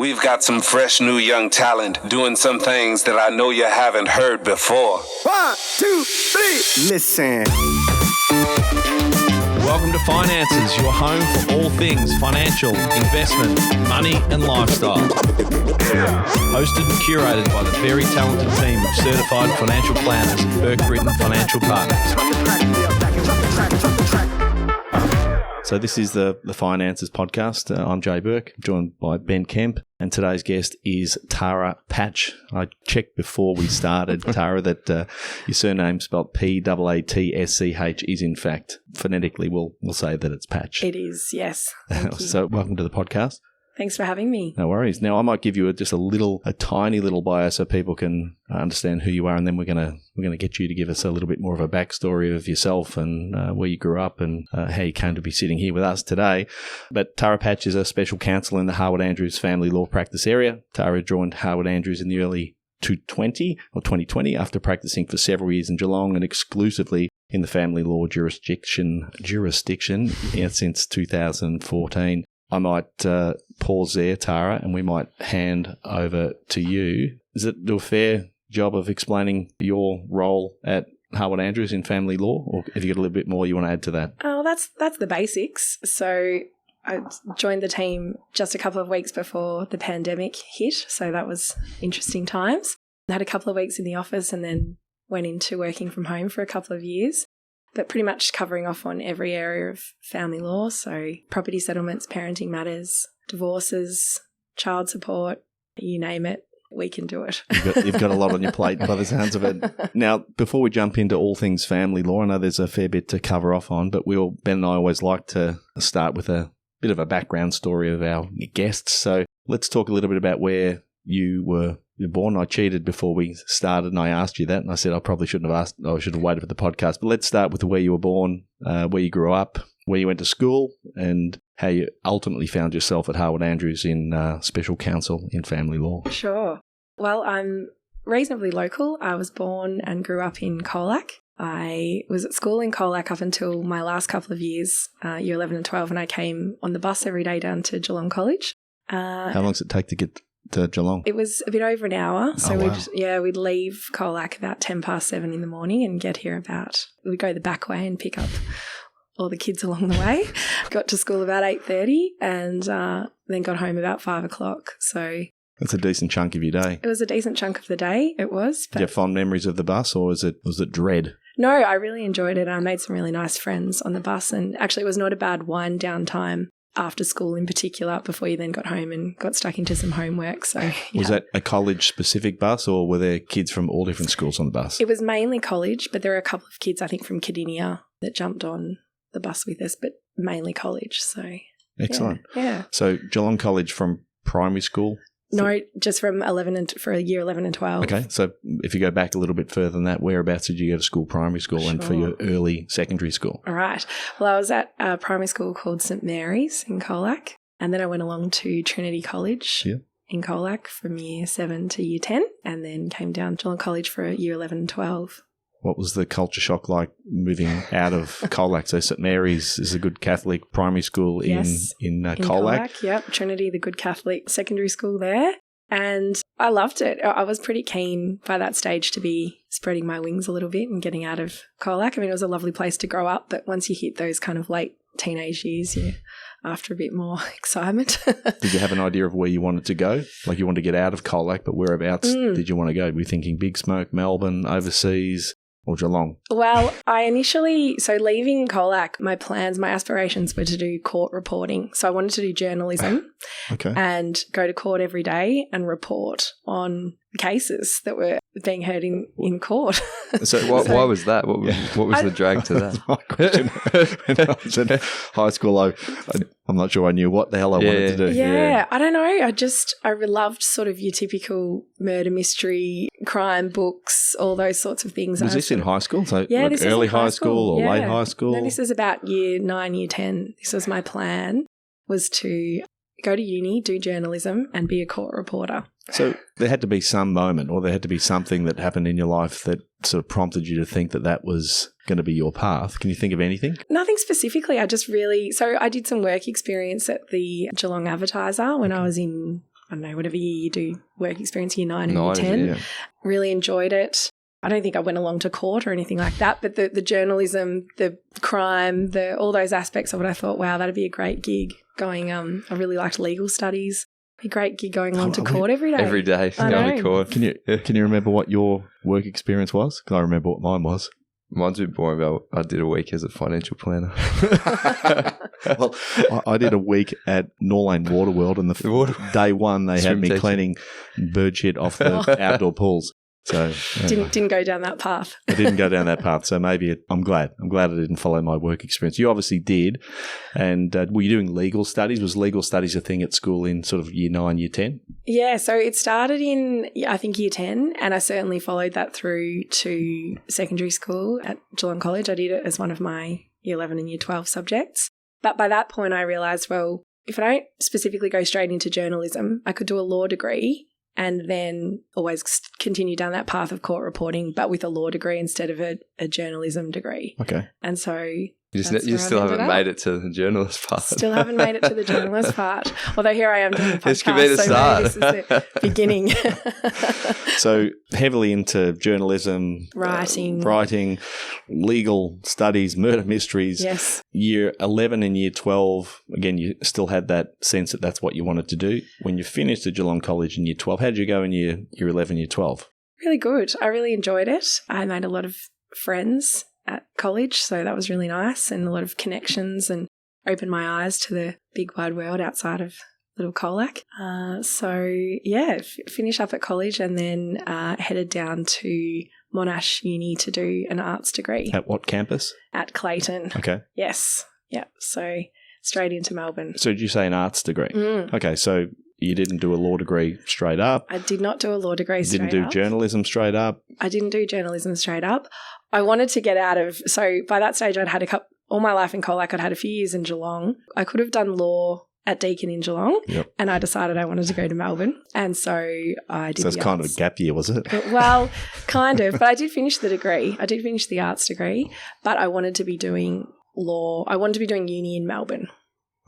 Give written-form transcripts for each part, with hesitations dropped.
We've got some fresh new young talent doing some things that I know you haven't heard before. 1, 2, 3, listen. Welcome to Finances, your home for all things financial, investment, money and lifestyle. Hosted and curated by the very talented team of certified financial planners, Burke, Britton Financial Partners. So this is the Finances podcast. I'm Jay Burke, joined by Ben Kemp, and today's guest is Tara Paatsch. I checked before we started, Tara, that your surname spelled P-A-A-T-S-C-H is in fact, phonetically, we'll say that it's Paatsch. It is, yes. Thank you. So welcome to the podcast. Thanks for having me. No worries. Now, I might give you a tiny little bio so people can understand who you are, and then we're gonna get you to give us a little bit more of a backstory of yourself and where you grew up and how you came to be sitting here with us today. But Tara Paatsch is a special counsel in the Harwood Andrews family law practice area. Tara joined Harwood Andrews in the early 2020 after practicing for several years in Geelong and exclusively in the family law jurisdiction since 2014. I might pause there, Tara, and we might hand over to you. Is it do a fair job of explaining your role at Harwood Andrews in family law, or have you got a little bit more you want to add to that? Oh, that's the basics. So I joined the team just a couple of weeks before the pandemic hit, so that was interesting times. I had a couple of weeks in the office and then went into working from home for a couple of years, but pretty much covering off on every area of family law, so property settlements, parenting matters, divorces, child support, you name it, we can do it. You've got a lot on your plate by the sounds of it. Now, before we jump into all things family law, I know there's a fair bit to cover off on, but Ben and I always like to start with a bit of a background story of our guests. So let's talk a little bit about where you were born. I cheated before we started and I asked you that, and I said I probably shouldn't have asked. I should have waited for the podcast. But let's start with where you were born, where you grew up, where you went to school, and how you ultimately found yourself at Harwood Andrews in special counsel in family law. Sure. Well, I'm reasonably local. I was born and grew up in Colac. I was at school in Colac up until my last couple of years, year 11 and 12, and I came on the bus every day down to Geelong College. How long does it take to get to Geelong? It was a bit over an hour. So wow. we'd leave Colac about 7:10 in the morning and get here we'd go the back way and pick up all the kids along the way. Got to school about 8:30 and then got home about 5 o'clock. So that's a decent chunk of your day. It was a decent chunk of the day, it was. Did you have fond memories of the bus, or was it dread? No, I really enjoyed it. I made some really nice friends on the bus, and actually it was not a bad wind down time after school in particular, before you then got home and got stuck into some homework. So yeah. Was that a college-specific bus, or were there kids from all different schools on the bus? It was mainly college, but there were a couple of kids, I think, from Cardinia that jumped on the bus with us, but mainly college. So excellent. Yeah. So Geelong College from primary school? No, just from for year 11 and 12. Okay, so if you go back a little bit further than that, whereabouts did you go to school, primary school, Sure. and for your early secondary school? All right. Well, I was at a primary school called St Mary's in Colac, and then I went along to Trinity College in Colac from year 7 to year 10, and then came down to Geelong College for year 11 and 12. What was the culture shock like moving out of Colac? So St Mary's is a good Catholic primary school in Colac. Yep, Trinity, the good Catholic secondary school there. And I loved it. I was pretty keen by that stage to be spreading my wings a little bit and getting out of Colac. I mean, it was a lovely place to grow up, but once you hit those kind of late teenage years, you're after a bit more excitement. Did you have an idea of where you wanted to go? Like you wanted to get out of Colac, but whereabouts did you want to go? Were you thinking Big Smoke, Melbourne, overseas? Or Geelong? Well, leaving Colac, my aspirations were to do court reporting. So I wanted to do journalism and go to court every day and report on cases that were being heard in court. So why was that? What was the drag to that? My question. When I was in high school, I'm not sure I knew what the hell I wanted to do. Yeah, I don't know. I loved sort of your typical murder mystery, crime books, all those sorts of things. Was this in high school? So yeah, like early high school or late high school? No, this is about year 9, year 10. This was my plan, was to go to uni, do journalism and be a court reporter. So there had to be some moment, or there had to be something that happened in your life that sort of prompted you to think that was going to be your path. Can you think of anything? Nothing specifically. I did some work experience at the Geelong Advertiser when I was in I don't know, whatever year you do work experience, year 9 and year 9, 10. yeah. Really enjoyed it. I don't think I went along to court or anything like that, but the journalism, the crime, all those aspects of it, I thought, wow, that'd be a great gig going. I really liked legal studies. Be a great gig going along to court every day. Every day going to court. Can you remember what your work experience was? Because I remember what mine was. Mine's a bit boring, but I did a week as a financial planner. Well, I did a week at Norlane Waterworld, and day one they had me cleaning bird shit off the outdoor pools. So didn't go down that path. I didn't go down that path. So maybe I'm glad I didn't follow my work experience. You obviously did. And were you doing legal studies? Was legal studies a thing at school in sort of year 9, year 10? Yeah, so it started in, I think, year 10, and I certainly followed that through to secondary school at Geelong College. I did it as one of my year 11 and year 12 subjects. But by that point, I realised, well, if I don't specifically go straight into journalism, I could do a law degree and then always continue down that path of court reporting, but with a law degree instead of a journalism degree. Okay. And so you still haven't made it to the journalist part. Still haven't made it to the journalist part. Although here I am doing a podcast. This could be the start. This is the beginning. So heavily into journalism, writing, legal studies, murder mysteries. Yes. Year 11 and year 12, again, you still had that sense that that's what you wanted to do. When you finished at Geelong College in year 12, how did you go in year 11, year 12? Really good. I really enjoyed it. I made a lot of friends at college, so that was really nice, and a lot of connections, and opened my eyes to the big wide world outside of little Colac. Finish up at college and then headed down to Monash Uni to do an arts degree. At what campus? At Clayton. Okay. Yes. Yeah. So straight into Melbourne. So did you say an arts degree? Mm. Okay, so you didn't do a law degree straight up? I did not do a law degree straight up. Didn't do journalism straight up? I didn't do journalism straight up. I wanted to get out of, so by that stage I'd had all my life in Colac, I'd had a few years in Geelong. I could have done law at Deakin in Geelong, and I decided I wanted to go to Melbourne, and so I did. So it's kind of a gap year, was it? Well, kind of, but I did finish the degree. I did finish the arts degree, but I wanted to be doing law. I wanted to be doing uni in Melbourne.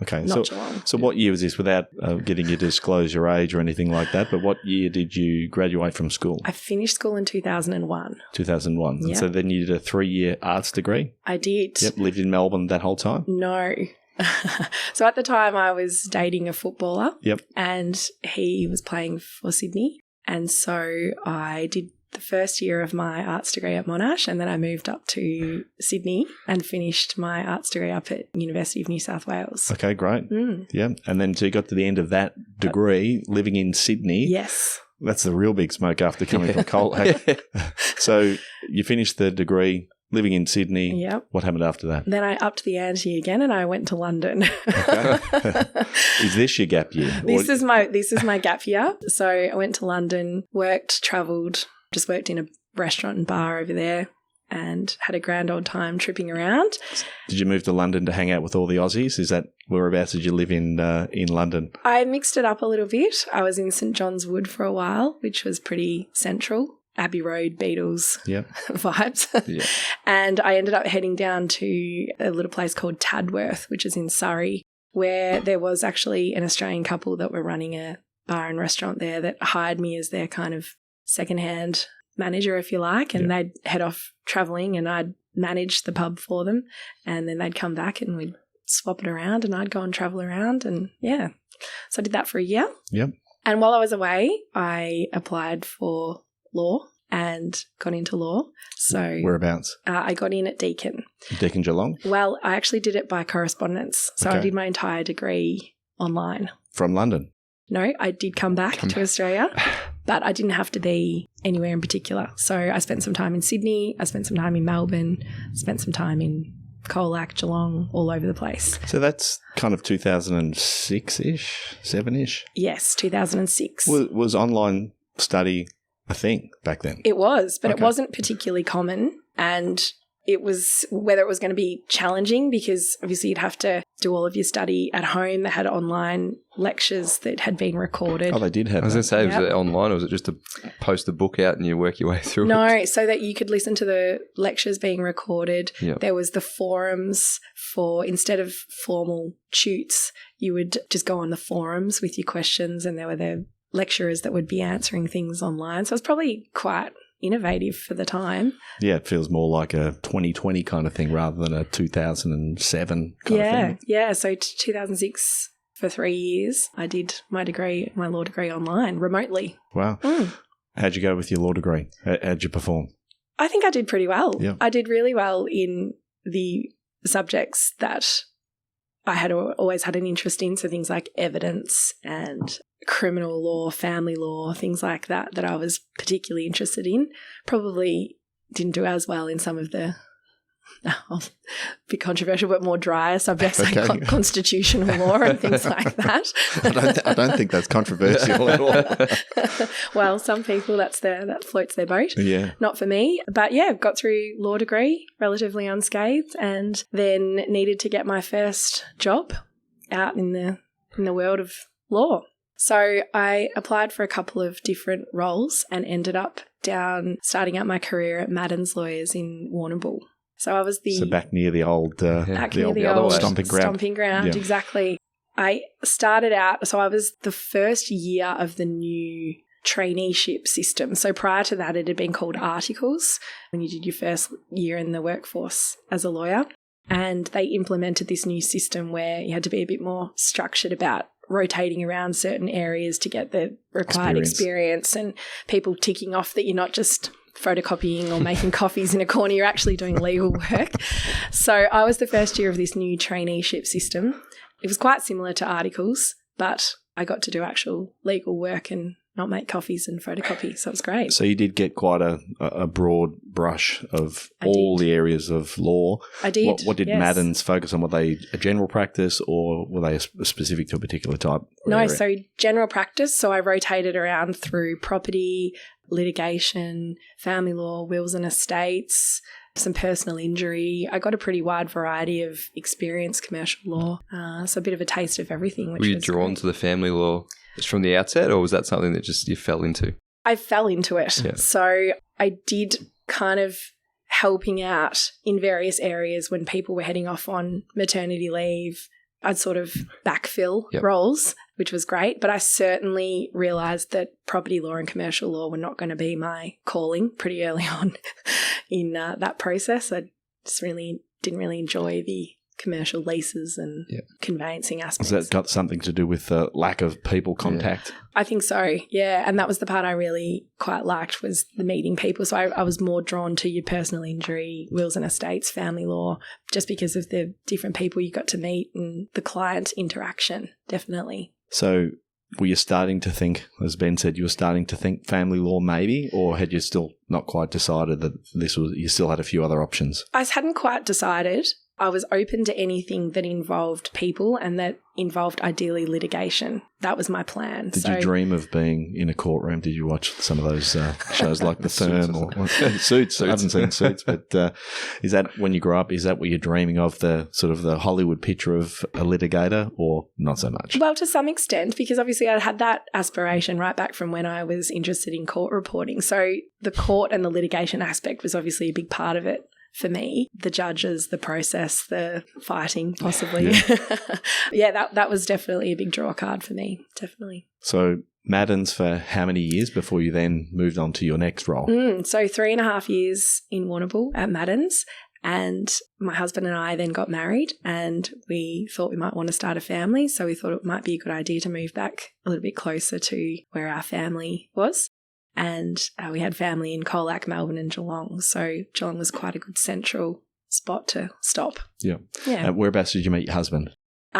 Okay, not Geelong. So what year was this, without getting you to disclose your age or anything like that, but what year did you graduate from school? I finished school in 2001. 2001. Yep. And so then you did a 3-year arts degree? I did. Yep, lived in Melbourne that whole time? No. So at the time I was dating a footballer. Yep. And he was playing for Sydney. And so I did the first year of my arts degree at Monash, and then I moved up to Sydney and finished my arts degree up at University of New South Wales. Okay, great. Yeah. And then so you got to the end of that degree living in Sydney. Yes. That's the real big smoke after coming from Colac. So you finished the degree living in Sydney. Yep. What happened after that? Then I upped the ante again and I went to London. Okay. Is this your gap year? This is my gap year. So I went to London, worked, travelled, just worked in a restaurant and bar over there and had a grand old time tripping around. Did you move to London to hang out with all the Aussies? Is that whereabouts did you live in London? I mixed it up a little bit. I was in St John's Wood for a while, which was pretty central. Abbey Road, Beatles vibes. Yeah. And I ended up heading down to a little place called Tadworth, which is in Surrey, where there was actually an Australian couple that were running a bar and restaurant there that hired me as their kind of secondhand manager, if you like, and they'd head off travelling and I'd manage the pub for them, and then they'd come back and we'd swap it around and I'd go and travel around, and so I did that for a year. Yep. And while I was away, I applied for law and got into law. So whereabouts? I got in at Deakin. Deakin Geelong? Well, I actually did it by correspondence. So I did my entire degree online. From London? No, I did come back to Australia, but I didn't have to be anywhere in particular. So I spent some time in Sydney, I spent some time in Melbourne, spent some time in Colac, Geelong, all over the place. So that's kind of 2006-ish, 7-ish? Yes, 2006. Was online study a thing back then? It was, but it wasn't particularly common. And it was whether it was going to be challenging, because obviously you'd have to do all of your study at home. They had online lectures that had been recorded. Oh, they did have I was going to say, Yep. was it online, or was it just to post the book out and you work your way through it? No, so that you could listen to the lectures being recorded. Yep. There was the forums for, instead of formal tutes, you would just go on the forums with your questions, and there were the lecturers that would be answering things online. So it was probably quite innovative for the time. Yeah, it feels more like a 2020 kind of thing rather than a 2007 kind of thing. Yeah. So 2006, for 3 years, I did my law degree online, remotely. Wow. How'd you go with your law degree? How'd you perform? I think I did pretty well. Yeah. I did really well in the subjects that I had always had an interest in, so things like evidence and criminal law, family law, things like that I was particularly interested in. Probably didn't do as well in some of the a bit controversial, but more drier subjects like constitutional law and things like that. I don't think that's controversial at all. Well, some people that floats their boat. Yeah. Not for me. But yeah, got through law degree relatively unscathed, and then needed to get my first job out in the world of law. So I applied for a couple of different roles and ended up starting out my career at Madden's Lawyers in Warrnambool. So I was back near the old, the old old stomping ground. Stomping ground, Yeah. exactly. I started out, so I was the first year of the new traineeship system. So prior to that, it had been called articles when you did your first year in the workforce as a lawyer. And they implemented this new system where you had to be a bit more structured about rotating around certain areas to get the required experience and people ticking off that you're not just photocopying or making coffees in a corner, you're actually doing legal work. So I was the first year of this new traineeship system. It was quite similar to articles, but I got to do actual legal work and not make coffees and photocopy, so it was great. So you did get quite a broad brush of all the areas of law. I did. What did Madden's focus on? Were they a general practice or were they specific to a particular type? No, area? so general practice. So I rotated around through property, litigation, family law, wills and estates, some personal injury. I got a pretty wide variety of experience, commercial law, so a bit of a taste of everything. Which Were you was drawn great. to the family law just from the outset, or was that something that just you fell into? I fell into it. Yeah. So I did kind of helping out in various areas when people were heading off on maternity leave. I'd sort of backfill roles, which was great. But I certainly realised that property law and commercial law were not going to be my calling pretty early on in that process. I just didn't really enjoy the commercial leases and conveyancing aspects. Has that got something to do with the lack of people contact? I think so, yeah. And that was the part I really quite liked, was the meeting people. So I was more drawn to your personal injury, wills and estates, family law, just because of the different people you got to meet and the client interaction, definitely. So were you starting to think, as Ben said, you were starting to think family law maybe, or had you still not quite decided that you still had a few other options? I hadn't quite decided. I was open to anything that involved people and that involved ideally litigation. That was my plan. Did you dream of being in a courtroom? Did you watch some of those shows like The Firm or Suits? I haven't seen Suits, but is that when you grow up, is that what you're dreaming of, the sort of the Hollywood picture of a litigator, or not so much? Well, to some extent, because obviously I had that aspiration right back from when I was interested in court reporting. So the court and the litigation aspect was obviously a big part of it. For me, the judges, the process, the fighting, possibly. That was definitely a big draw card for me, definitely. So Madden's for how many years before you then moved on to your next role? So 3.5 years in Warrnambool at Madden's, and my husband and I then got married, and we thought we might want to start a family, so we thought it might be a good idea to move back a little bit closer to where our family was. And we had family in Colac, Melbourne and Geelong. So Geelong was quite a good central spot to stop. Yeah. Yeah. Whereabouts did you meet your husband?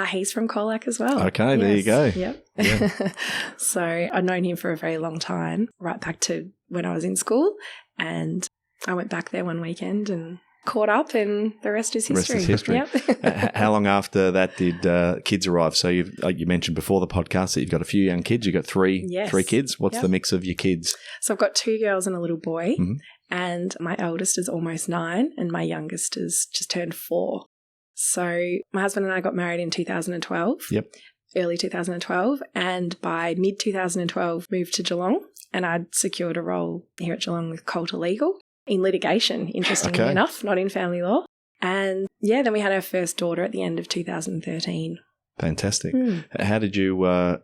He's from Colac as well. Okay, there you go. Yep. Yeah. So I'd known him for a very long time, right back to when I was in school. And I went back there one weekend and caught up, and the rest is history. Yep. How long after that did kids arrive? So you mentioned before the podcast that you've got a few young kids. You've got three kids. What's the mix of your kids? So I've got 2 girls and a little boy. Mm-hmm. and my eldest is almost 9 and my youngest is just turned 4. So my husband and I got married in 2012. Yep. Early 2012, and by mid-2012 moved to Geelong, and I'd secured a role here at Geelong with Coulter Legal in litigation, interestingly enough, not in family law. And yeah, then we had our first daughter at the end of 2013. Fantastic. How did you, I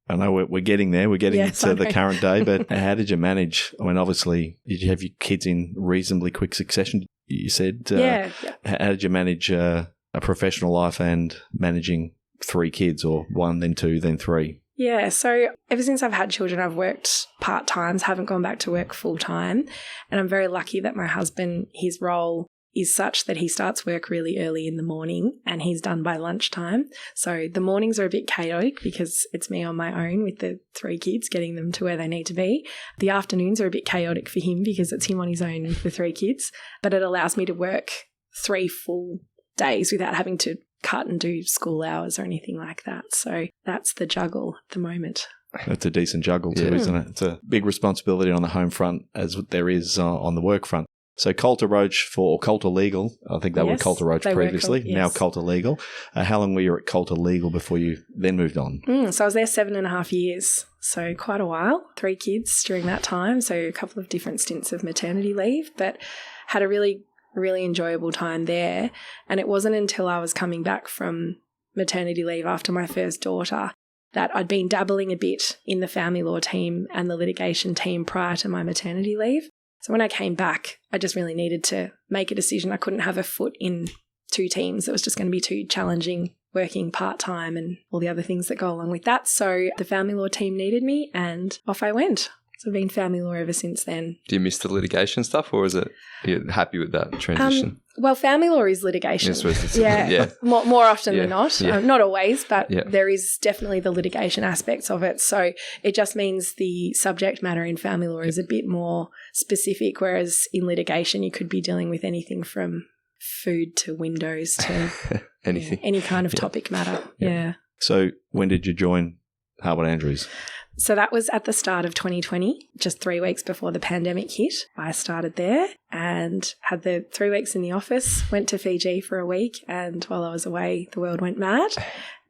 know we're getting there, we're getting to the current day, but how did you manage, I mean, obviously, did you have your kids in reasonably quick succession, you said? Yeah. How did you manage a professional life and managing 3 kids, or 1, then 2, then 3? Yeah, so ever since I've had children, I've worked part-time, haven't gone back to work full-time. And I'm very lucky that my husband, his role is such that he starts work really early in the morning and he's done by lunchtime. So the mornings are a bit chaotic because it's me on my own with the 3 kids, getting them to where they need to be. The afternoons are a bit chaotic for him because it's him on his own with the 3 kids. But it allows me to work 3 full days without having to cut and do school hours or anything like that. So that's the juggle at the moment. That's a decent juggle too, isn't it? It's a big responsibility on the home front as there is on the work front. So Coulter Roach or Coulter Legal, I think they were Coulter Roach previously, now Coulter Legal. How long were you at Coulter Legal before you then moved on? So I was there 7.5 years, so quite a while. 3 kids during that time, so a couple of different stints of maternity leave, but had a really enjoyable time there. And it wasn't until I was coming back from maternity leave after my first daughter that I'd been dabbling a bit in the family law team and the litigation team prior to my maternity leave. So when I came back, I just really needed to make a decision. I couldn't have a foot in 2 teams. It was just going to be too challenging working part-time and all the other things that go along with that. So the family law team needed me and off I went. So I've been family law ever since then. Do you miss the litigation stuff, or are you happy with that transition? Well, family law is litigation. Yeah. More often than not. Yeah. Not always, but there is definitely the litigation aspects of it. So it just means the subject matter in family law is a bit more specific, whereas in litigation you could be dealing with anything from food to windows to anything, any kind of topic matter. Yeah. So when did you join Harwood Andrews? So that was at the start of 2020, just 3 weeks before the pandemic hit. I started there and had the 3 weeks in the office, went to Fiji for a week, and while I was away, the world went mad.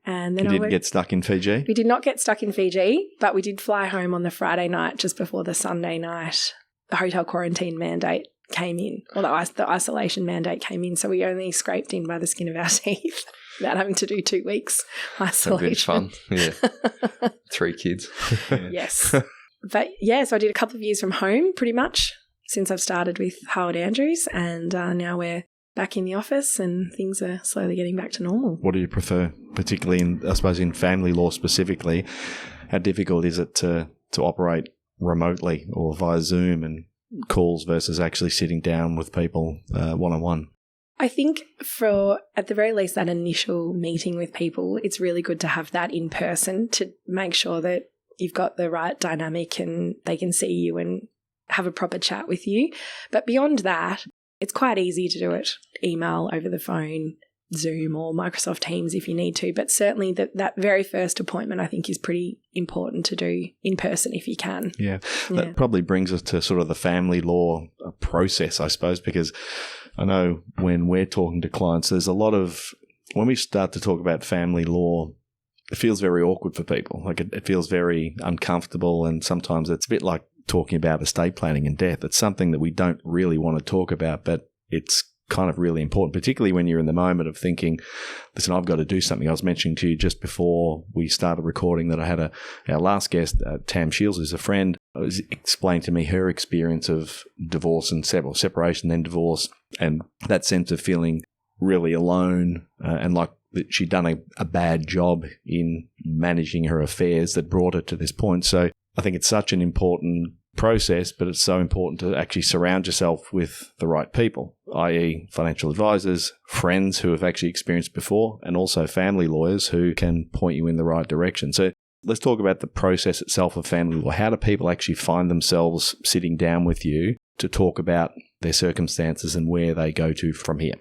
And then you didn't get stuck in Fiji? We did not get stuck in Fiji, but we did fly home on the Friday night just before the Sunday night. The hotel quarantine mandate came in, or the isolation mandate came in, so we only scraped in by the skin of our teeth. Without having to do 2 weeks isolation. That's fun. Yeah. 3 kids. Yes. But yeah, so I did a couple of years from home pretty much since I've started with Harwood Andrews, and now we're back in the office and things are slowly getting back to normal. What do you prefer, particularly in family law specifically? How difficult is it to operate remotely or via Zoom and calls versus actually sitting down with people one-on-one? I think for, at the very least, that initial meeting with people, it's really good to have that in person to make sure that you've got the right dynamic and they can see you and have a proper chat with you. But beyond that, it's quite easy to do it, email, over the phone, Zoom or Microsoft Teams if you need to. But certainly that very first appointment I think is pretty important to do in person if you can. Yeah. That probably brings us to sort of the family law process, I suppose, because I know when we're talking to clients, there's a lot of, when we start to talk about family law, it feels very awkward for people. Like it feels very uncomfortable, and sometimes it's a bit like talking about estate planning and death. It's something that we don't really want to talk about, but it's kind of really important, particularly when you're in the moment of thinking, listen, I've got to do something. I was mentioning to you just before we started recording that I had our last guest, Tam Shields, who's a friend, was explained to me her experience of divorce and separation, then divorce, and that sense of feeling really alone and like that she'd done a bad job in managing her affairs that brought her to this point. So I think it's such an important process, but it's so important to actually surround yourself with the right people, i.e. financial advisors, friends who have actually experienced before, and also family lawyers who can point you in the right direction. So let's talk about the process itself of family law. How do people actually find themselves sitting down with you to talk about their circumstances and where they go to from here?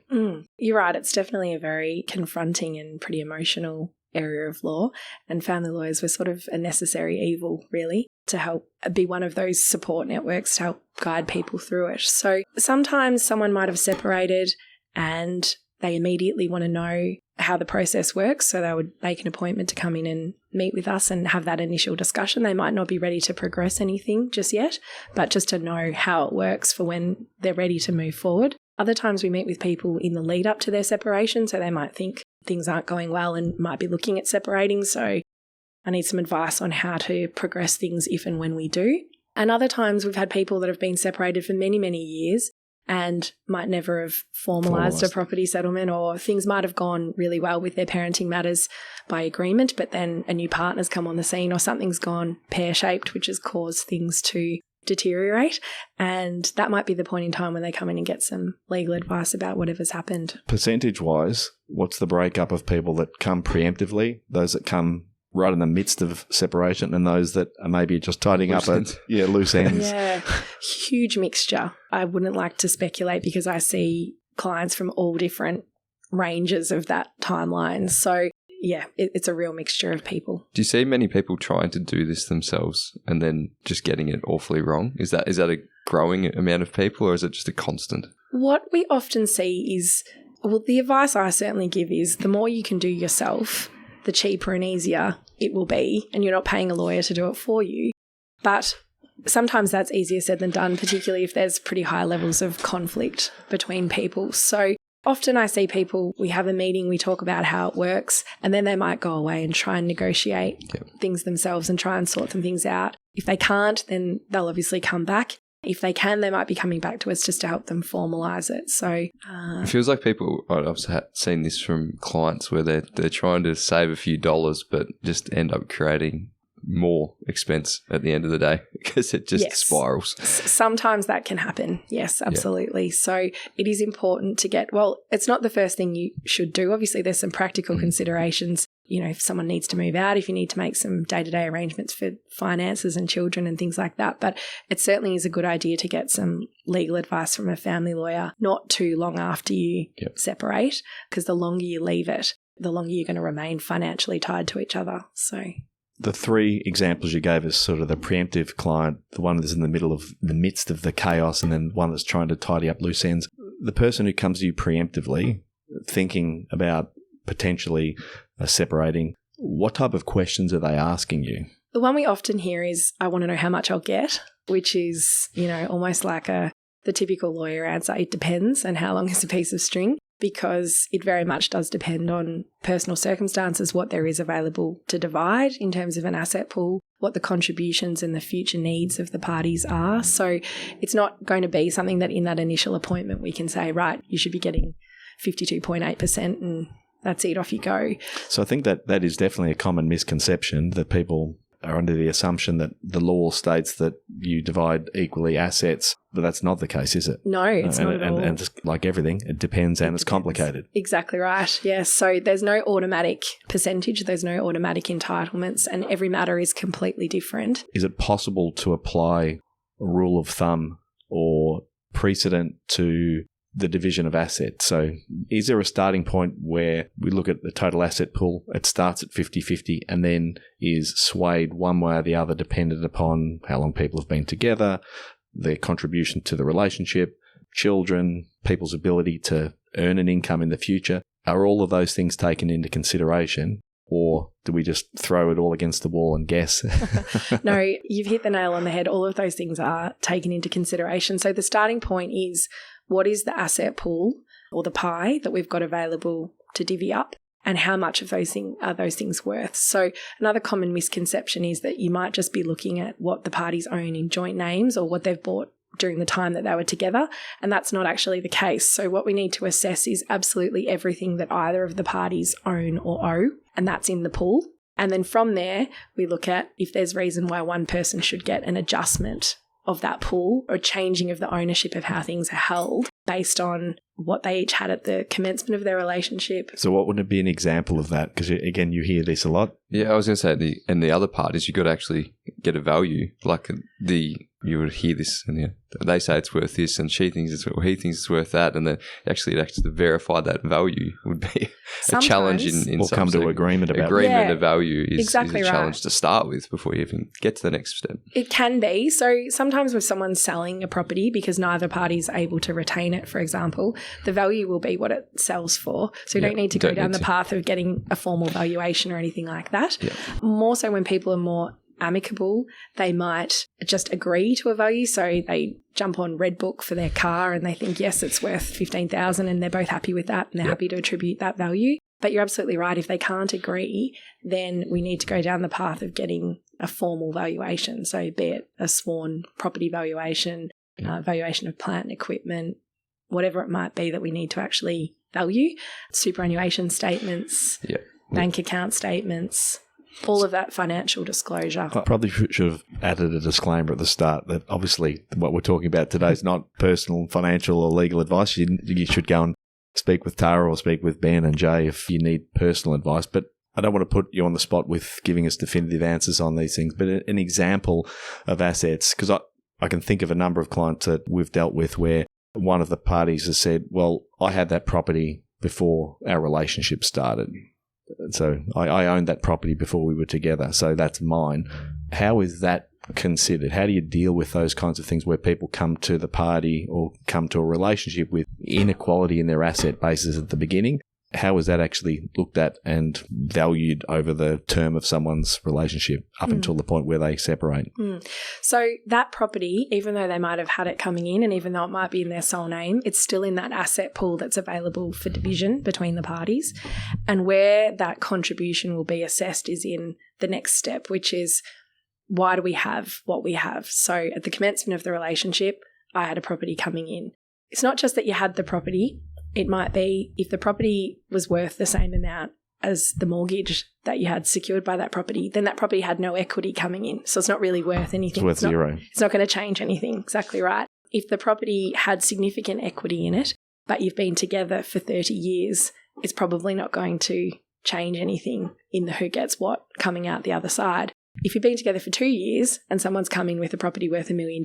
You're right. It's definitely a very confronting and pretty emotional area of law, and family lawyers were sort of a necessary evil, really, to help be one of those support networks to help guide people through it. So sometimes someone might have separated and they immediately want to know how the process works, so they would make an appointment to come in and meet with us and have that initial discussion. They might not be ready to progress anything just yet, but just to know how it works for when they're ready to move forward. Other times we meet with people in the lead up to their separation, so they might think things aren't going well and might be looking at separating, so I need some advice on how to progress things if and when we do. And other times we've had people that have been separated for many, many years and might never have formalised a property settlement, or things might have gone really well with their parenting matters by agreement, but then a new partner's come on the scene or something's gone pear-shaped, which has caused things to deteriorate. And that might be the point in time when they come in and get some legal advice about whatever's happened. Percentage-wise, what's the breakup of people that come preemptively, those that come right in the midst of separation, and those that are maybe just tidying up loose ends? Yeah, huge mixture. I wouldn't like to speculate because I see clients from all different ranges of that timeline. So yeah, it's a real mixture of people. Do you see many people trying to do this themselves and then just getting it awfully wrong? Is that a growing amount of people, or is it just a constant? What we often see is, well, the advice I certainly give is the more you can do yourself, the cheaper and easier it will be, and you're not paying a lawyer to do it for you. But sometimes that's easier said than done, particularly if there's pretty high levels of conflict between people. So often I see people, we have a meeting, we talk about how it works, and then they might go away and try and negotiate things themselves and try and sort some things out. If they can't, then they'll obviously come back. If they can, they might be coming back to us just to help them formalise it. So it feels like people, I've seen this from clients where they're trying to save a few dollars but just end up creating more expense at the end of the day because it just spirals. Sometimes that can happen. Yes, absolutely. Yeah. So it is important to get, well, it's not the first thing you should do. Obviously, there's some practical considerations. You know, if someone needs to move out, if you need to make some day-to-day arrangements for finances and children and things like that. But it certainly is a good idea to get some legal advice from a family lawyer not too long after you separate, because the longer you leave it, the longer you're going to remain financially tied to each other. So the three examples you gave us, sort of the preemptive client, the one that's in the midst of the chaos, and then one that's trying to tidy up loose ends. The person who comes to you preemptively, thinking about potentially separating, what type of questions are they asking you? The one we often hear is, I want to know how much I'll get, which is, you know, almost like the typical lawyer answer, it depends, and how long is a piece of string? Because it very much does depend on personal circumstances, what there is available to divide in terms of an asset pool, what the contributions and the future needs of the parties are. So it's not going to be something that in that initial appointment we can say, right, you should be getting 52.8% and that's it, off you go. So I think that is definitely a common misconception, that people are under the assumption that the law states that you divide equally assets, but that's not the case, is it? No, it's not at all. And just like everything, it depends and it's complicated. Exactly right, yes. So there's no automatic percentage, there's no automatic entitlements, and every matter is completely different. Is it possible to apply a rule of thumb or precedent to the division of assets? So is there a starting point where we look at the total asset pool, it starts at 50-50 and then is swayed one way or the other dependent upon how long people have been together, their contribution to the relationship, children, people's ability to earn an income in the future? Are all of those things taken into consideration, or do we just throw it all against the wall and guess? No, you've hit the nail on the head. All of those things are taken into consideration. So the starting point is, what is the asset pool or the pie that we've got available to divvy up, and how much of those things worth? So another common misconception is that you might just be looking at what the parties own in joint names or what they've bought during the time that they were together, and that's not actually the case. So what we need to assess is absolutely everything that either of the parties own or owe, and that's in the pool. And then from there, we look at if there's reason why one person should get an adjustment of that pool or changing of the ownership of how things are held based on what they each had at the commencement of their relationship. So what would be an example of that? Because again, you hear this a lot. Yeah, I was going to say the other part is you got to actually get a value. Like the you would hear this, and they say it's worth this, and he thinks it's worth that, and then actually to verify that value would be a challenge in or some come to agreement about of value is exactly a challenge right to start with before you even get to the next step. It can be. So sometimes with someone selling a property because neither party is able to retain it, for example, the value will be what it sells for. So you don't need to go down the path of getting a formal valuation or anything like that. Yeah. More so when people are more amicable, they might just agree to a value. So they jump on Redbook for their car and they think, yes, it's worth $15,000, and they're both happy with that and they're happy to attribute that value. But you're absolutely right. If they can't agree, then we need to go down the path of getting a formal valuation. So be it a sworn property valuation, valuation of plant and equipment, whatever it might be that we need to actually value, superannuation statements, bank account statements, all of that financial disclosure. I probably should have added a disclaimer at the start that obviously what we're talking about today is not personal, financial or legal advice. You should go and speak with Tara or speak with Ben and Jay if you need personal advice. But I don't want to put you on the spot with giving us definitive answers on these things. But an example of assets, because I can think of a number of clients that we've dealt with where one of the parties has said, well, I had that property before our relationship started. So I owned that property before we were together, so that's mine. How is that considered? How do you deal with those kinds of things where people come to the party or come to a relationship with inequality in their asset bases at the beginning? How is that actually looked at and valued over the term of someone's relationship up until the point where they separate? So that property, even though they might have had it coming in and even though it might be in their sole name, it's still in that asset pool that's available for division between the parties. And where that contribution will be assessed is in the next step, which is why do we have what we have? So at the commencement of the relationship, I had a property coming in. It's not just that you had the property. It might be if the property was worth the same amount as the mortgage that you had secured by that property, then that property had no equity coming in. So it's not really worth anything. It's worth zero. It's not going to change anything. Exactly right. If the property had significant equity in it, but you've been together for 30 years, it's probably not going to change anything in the who gets what coming out the other side. If you've been together for 2 years and someone's come in with a property worth $1 million,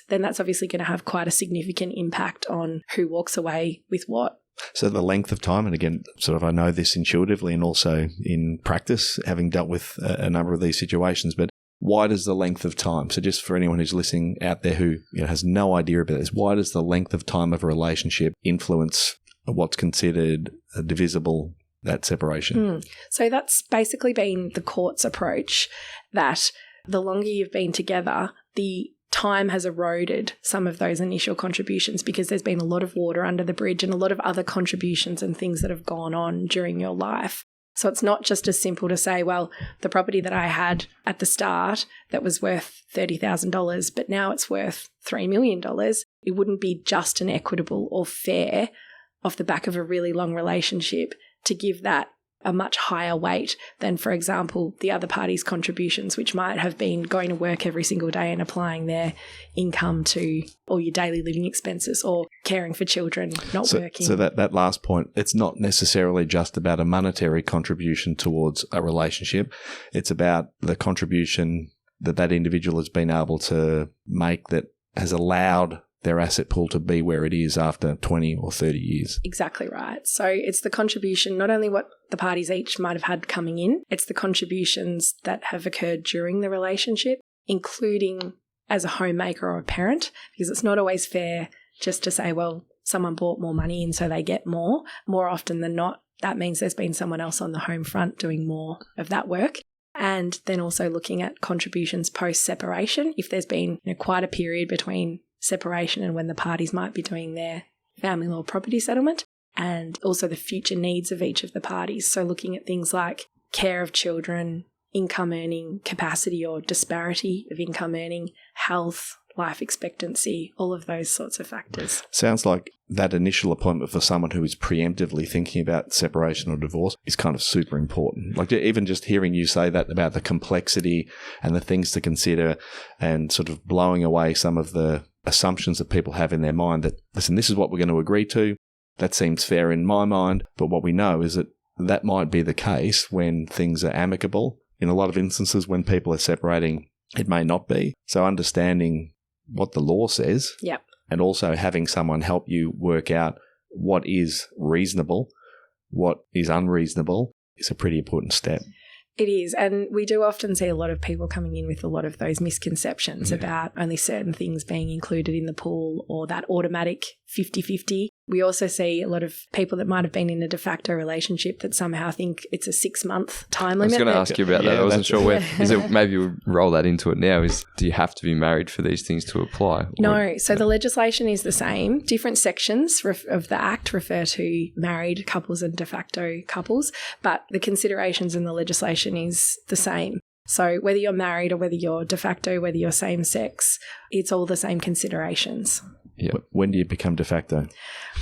then that's obviously going to have quite a significant impact on who walks away with what. So the length of time, and again, sort of I know this intuitively and also in practice, having dealt with a number of these situations, but why does the length of time, so just for anyone who's listening out there who has no idea about this, why does the length of time of a relationship influence what's considered divisible, that separation? So that's basically been the court's approach, that the longer you've been together, the time has eroded some of those initial contributions because there's been a lot of water under the bridge and a lot of other contributions and things that have gone on during your life. So it's not just as simple to say, well, the property that I had at the start that was worth $30,000, but now it's worth $3 million. It wouldn't be just and equitable or fair off the back of a really long relationship to give that a much higher weight than, for example, the other party's contributions, which might have been going to work every single day and applying their income to all your daily living expenses or caring for children, not working. So that last point, it's not necessarily just about a monetary contribution towards a relationship. It's about the contribution that individual has been able to make that has allowed their asset pool to be where it is after 20 or 30 years. Exactly right. So it's the contribution, not only what the parties each might have had coming in, it's the contributions that have occurred during the relationship, including as a homemaker or a parent, because it's not always fair just to say, well, someone brought more money in so they get more. More often than not, that means there's been someone else on the home front doing more of that work. And then also looking at contributions post-separation, if there's been quite a period between separation and when the parties might be doing their family law property settlement, and also the future needs of each of the parties. So looking at things like care of children, income earning capacity or disparity of income earning, health, life expectancy, all of those sorts of factors. Sounds like that initial appointment for someone who is preemptively thinking about separation or divorce is kind of super important. Like even just hearing you say that about the complexity and the things to consider and sort of blowing away some of the assumptions that people have in their mind that, listen, this is what we're going to agree to. That seems fair in my mind. But what we know is that might be the case when things are amicable. In a lot of instances, when people are separating, it may not be. So understanding what the law says. Yep. And also having someone help you work out what is reasonable, what is unreasonable is a pretty important step. It is. And we do often see a lot of people coming in with a lot of those misconceptions about only certain things being included in the pool or that automatic 50-50. We also see a lot of people that might have been in a de facto relationship that somehow think it's a 6-month time limit. I was going to ask you about that. I wasn't sure where. Is it, maybe we'll roll that into it now. Do you have to be married for these things to apply? No. So the legislation is the same. Different sections of the Act refer to married couples and de facto couples, but the considerations in the legislation is the same. So whether you're married or whether you're de facto, whether you're same sex, it's all the same considerations. Yeah. When do you become de facto?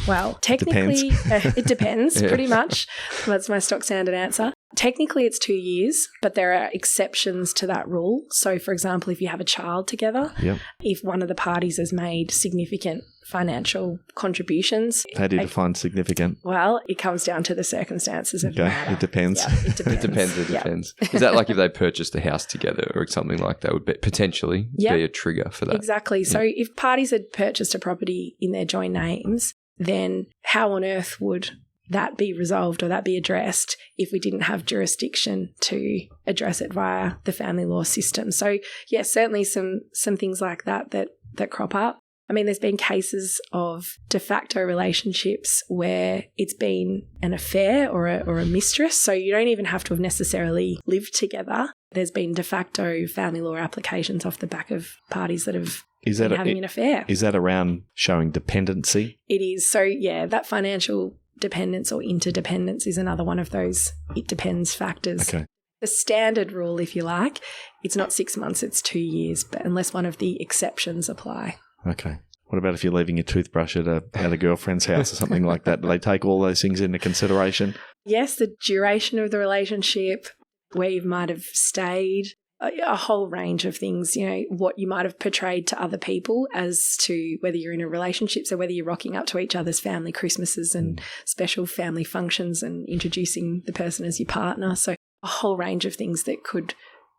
Well, technically, it depends pretty much. That's my stock standard answer. Technically, it's 2 years, but there are exceptions to that rule. So, for example, if you have a child together, if one of the parties has made significant financial contributions. How do you define significant? Well, it comes down to the circumstances of the matter. It depends. Yeah, it depends. Is that like if they purchased a house together or something like that would potentially be a trigger for that? Exactly. So if parties had purchased a property in their joint names, then how on earth would that be resolved or that be addressed if we didn't have jurisdiction to address it via the family law system? So, yes, certainly some things like that crop up. I mean, there's been cases of de facto relationships where it's been an affair or a mistress, so you don't even have to have necessarily lived together. There's been de facto family law applications off the back of parties that have been having an affair. Is that around showing dependency? It is. So, yeah, that financial dependence or interdependence is another one of those it depends factors. Okay. The standard rule, if you like, it's not 6 months, it's 2 years, but unless one of the exceptions apply. Okay. What about if you're leaving your toothbrush at a girlfriend's house or something like that? Do they take all those things into consideration? Yes, the duration of the relationship, where you might have stayed, a whole range of things, what you might have portrayed to other people as to whether you're in a relationship, so whether you're rocking up to each other's family Christmases and special family functions and introducing the person as your partner. So a whole range of things that could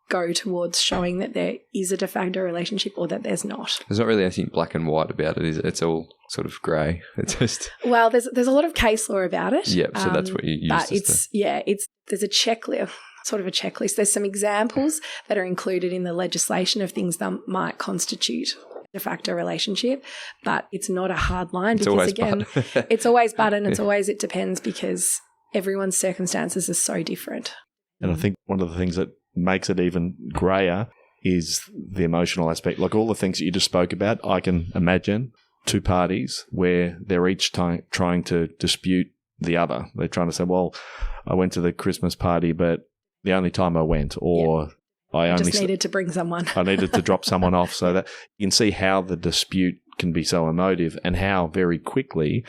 go towards showing that there is a de facto relationship or that there's not. There's not really anything black and white about it, is it? It's all sort of grey. It's just... Well, there's a lot of case law about it. Yeah, so that's what you use. But there's a checklist, sort of a checklist. There's some examples that are included in the legislation of things that might constitute de facto relationship, but it's not a hard line because, again, it's always but and it's always it depends because everyone's circumstances are so different. And I think one of the things that makes it even greyer is the emotional aspect. Like all the things that you just spoke about, I can imagine two parties where they're each trying to dispute the other. They're trying to say, well, I went to the Christmas party, but the only time I went, or I only just needed to bring someone. I needed to drop someone off, so that you can see how the dispute can be so emotive and how very quickly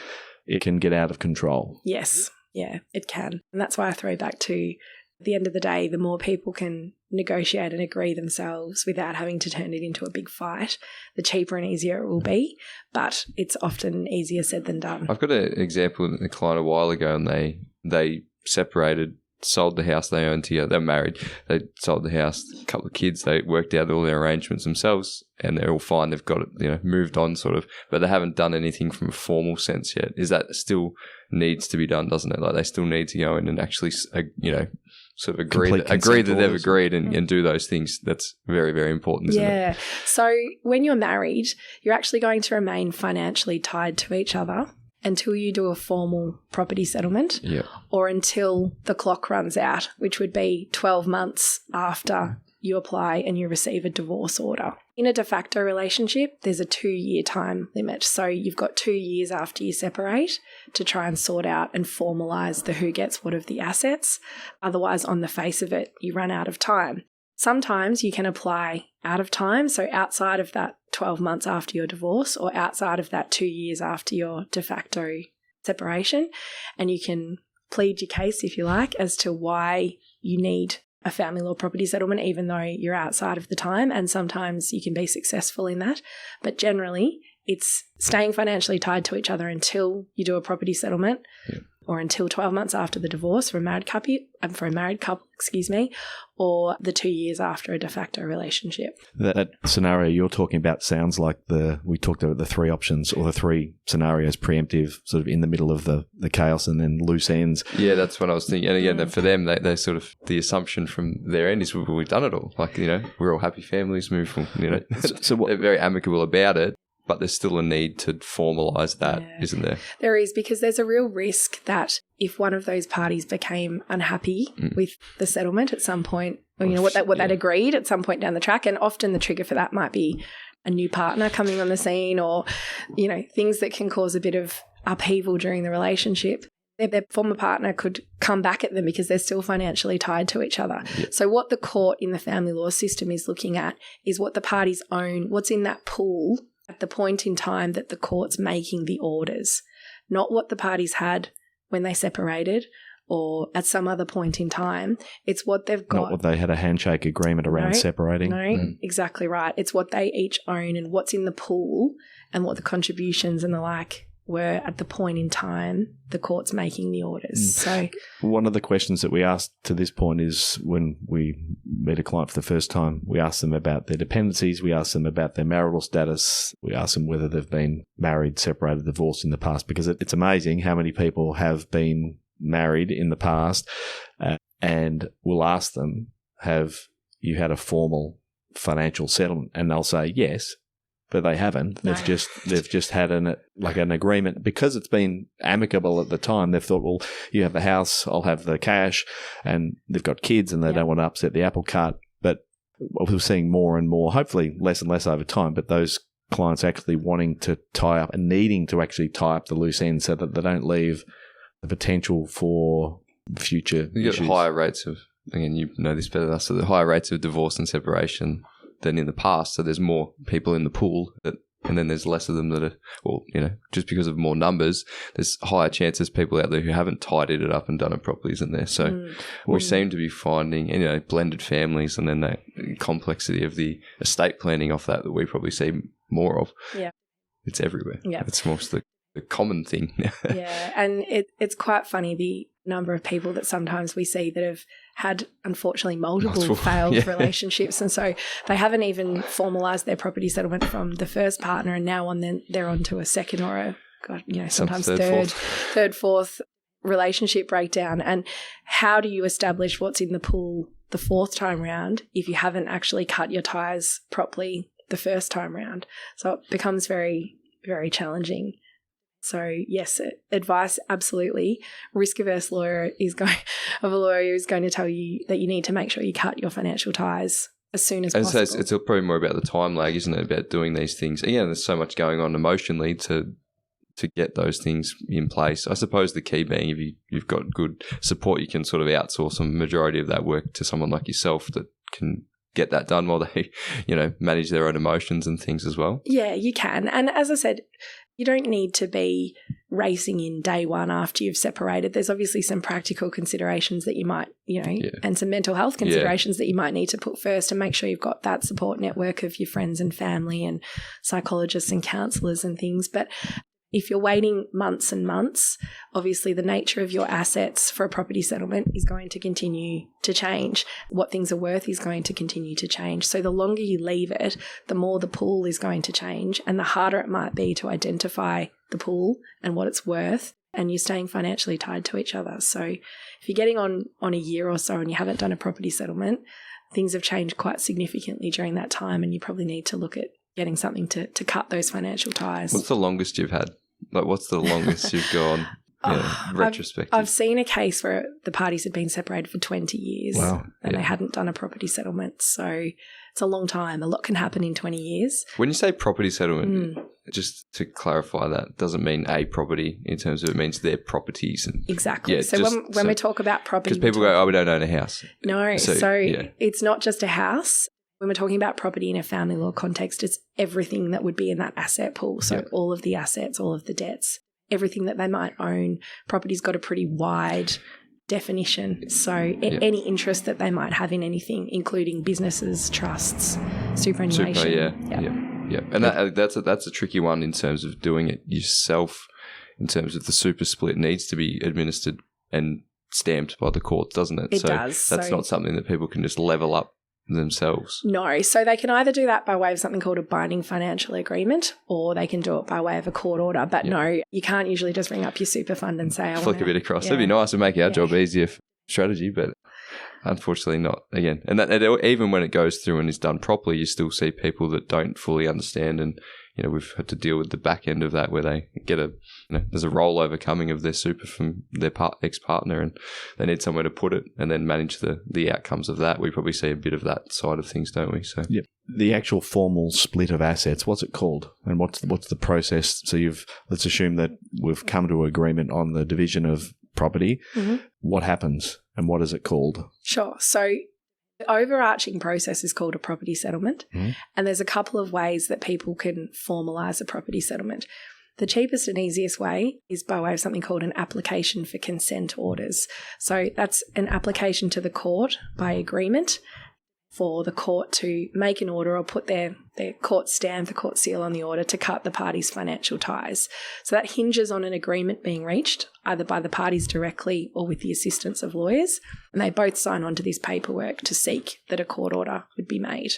it can get out of control. Yes, yeah, it can. And that's why I throw back to, at the end of the day, the more people can negotiate and agree themselves without having to turn it into a big fight, the cheaper and easier it will be. But it's often easier said than done. I've got an example with a client a while ago, and they separated, sold the house they owned together. They're married. They sold the house, a couple of kids. They worked out all their arrangements themselves, and they're all fine. They've got it, moved on sort of, but they haven't done anything from a formal sense yet. Is that still needs to be done, doesn't it? Like they still need to go in and actually, sort of agree that they've agreed and do those things. That's very, very important, isn't it? Yeah. So when you're married, you're actually going to remain financially tied to each other until you do a formal property settlement or until the clock runs out, which would be 12 months after you apply and you receive a divorce order. In a de facto relationship, there's a 2-year time limit. So you've got 2 years after you separate to try and sort out and formalise the who gets what of the assets. Otherwise, on the face of it, you run out of time. Sometimes you can apply out of time, so outside of that 12 months after your divorce or outside of that 2 years after your de facto separation, and you can plead your case, if you like, as to why you need a family law property settlement even though you're outside of the time, and sometimes you can be successful in that. But generally, it's staying financially tied to each other until you do a property settlement or until 12 months after the divorce for a married couple, or the 2 years after a de facto relationship. That scenario you're talking about sounds like we talked about the three options or the three scenarios: preemptive, sort of in the middle of the chaos, and then loose ends. Yeah, that's what I was thinking. And again, for them, they sort of, the assumption from their end is we've done it all. Like, we're all happy families, move from, so they're very amicable about it. But there's still a need to formalise that, isn't there? There is, because there's a real risk that if one of those parties became unhappy with the settlement at some point, or what they'd agreed at some point down the track, and often the trigger for that might be a new partner coming on the scene, or things that can cause a bit of upheaval during the relationship. Their former partner could come back at them because they're still financially tied to each other. Yep. So what the court in the family law system is looking at is what the parties own, what's in that pool at the point in time that the court's making the orders, not what the parties had when they separated or at some other point in time. It's what they've got. Not what they had a handshake agreement around separating. No, exactly right. It's what they each own and what's in the pool and what the contributions and the like were at the point in time the court's making the orders. So one of the questions that we asked to this point is when we meet a client for the first time, we ask them about their dependencies, we ask them about their marital status, we ask them whether they've been married, separated, divorced in the past, because it's amazing how many people have been married in the past, and we'll ask them, have you had a formal financial settlement? And they'll say yes, but they haven't. No. They've just had an agreement because it's been amicable at the time. They've thought, well, you have the house, I'll have the cash, and they've got kids and they don't want to upset the apple cart. But we're seeing more and more, hopefully less and less over time, but those clients actually wanting to tie up and needing to actually tie up the loose ends so that they don't leave the potential for future You issues. get higher rates of, again, you know this better than us, so the higher rates of divorce and separation than in the past. So there's more people in the pool, and then there's less of them that are, well, just because of more numbers, there's higher chances people out there who haven't tidied it up and done it properly, isn't there? So we seem to be finding, blended families, and then that complexity of the estate planning off that we probably see more of. Yeah. It's everywhere. Yeah. It's most the common thing. Yeah. And it's quite funny, the number of people that sometimes we see that have had, unfortunately, multiple failed relationships, and so they haven't even formalised their property settlement from the first partner, and now they're on to a second or sometimes third, fourth relationship breakdown. And how do you establish what's in the pool the fourth time round if you haven't actually cut your ties properly the first time round? So it becomes very, very challenging. So yes, advice, absolutely. Risk-averse lawyer is going to tell you that you need to make sure you cut your financial ties as soon as possible. So it's probably more about the time lag, isn't it? About doing these things. Again, there's so much going on emotionally to get those things in place. I suppose the key being, if you've got good support, you can sort of outsource a majority of that work to someone like yourself that can get that done while they, manage their own emotions and things as well. Yeah, you can. And as I said, you don't need to be racing in day one after you've separated. There's obviously some practical considerations that you might, and some mental health considerations that you might need to put first, and make sure you've got that support network of your friends and family and psychologists and counsellors and things. But if you're waiting months and months, obviously the nature of your assets for a property settlement is going to continue to change. What things are worth is going to continue to change. So the longer you leave it, the more the pool is going to change, and the harder it might be to identify the pool and what it's worth, and you're staying financially tied to each other. So if you're getting on a year or so and you haven't done a property settlement, things have changed quite significantly during that time, and you probably need to look at getting something to cut those financial ties. What's the longest you've had? Like, what's the longest you've gone retrospective? I've seen a case where the parties had been separated for 20 years and they hadn't done a property settlement. So it's a long time. A lot can happen in 20 years. When you say property settlement, just to clarify, that doesn't mean a property in terms of, it means their properties. And exactly. Yeah, so when we talk about property... Because people go, we don't own a house. No. So it's not just a house. When we're talking about property in a family law context, it's everything that would be in that asset pool. So all of the assets, all of the debts, everything that they might own. Property's got a pretty wide definition. So any interest that they might have in anything, including businesses, trusts, superannuation. And that's a tricky one in terms of doing it yourself. in terms of the super split needs to be administered and stamped by the courts, doesn't it? It does. That's not something that people can just level up themselves. No. So they can either do that by way of something called a binding financial agreement, or they can do it by way of a court order. But no, you can't usually just ring up your super fund and say, I flick a bit across. It'd be nice to make our job easier for strategy, but unfortunately not. Again, and that even when it goes through and is done properly, you still see people that don't fully understand, and we've had to deal with the back end of that, where they get there's a rollover coming of their super from their ex-partner, and they need somewhere to put it and then manage the outcomes of that. We probably see a bit of that side of things, don't we? So the actual formal split of assets, what's it called, and what's the process? So let's assume that we've come to an agreement on the division of property. Mm-hmm. What happens and what is it called? Sure. So the overarching process is called a property settlement, and there's a couple of ways that people can formalise a property settlement. The cheapest and easiest way is by way of something called an application for consent orders. So that's an application to the court by agreement for the court to make an order or put their court stamp, the court seal on the order to cut the parties' financial ties. So that hinges on an agreement being reached, either by the parties directly or with the assistance of lawyers, and they both sign on to this paperwork to seek that a court order would be made.